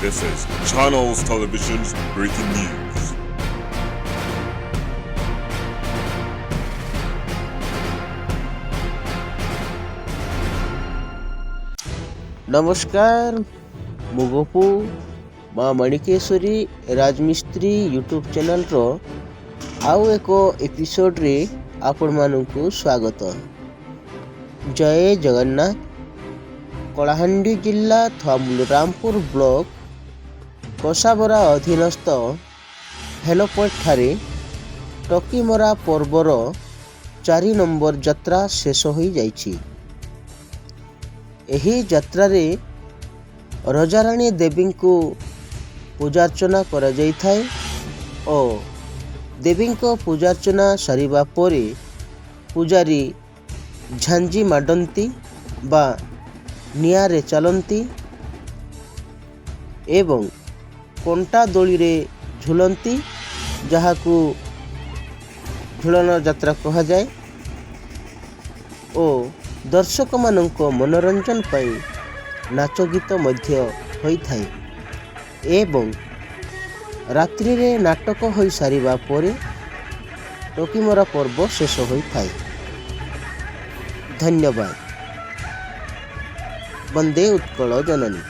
This is Channels Television's breaking news. नमस्कार मु गोपू माँ मणिकेश्वरी राजमिस्त्री यूट्यूब चैनल रो आउ एक एपिसोड रे आपण मानकु स्वागत। जय जगन्नाथ। कलाहांडी जिला थमुलरामपुर ब्लॉक कसाबरा अधीनस्थ हेलोपॉइंट ठारे टकीमरा पर्वर 4 नंबर यात्रा शेष हो जाइछि। एही यात्रा रे रजाराणी देवी को पूजार्चना करा जाइथाय और देवी को पूजार्चना सारिबा परे पूजारी झांझी माडंती बा नियारे चलती एवं कंटा दोली रे झुलंती जहाकू झुलन यात्रा कहा जाए और दर्शक मानक मनोरंजन पाई नाच गीत मध्य होइथाय एवं रात्रि रे नाटक होई सारिबा परे टकीमरा पर्व शेष होइथाय। धन्यवाद। वंदे उत्कल जननी।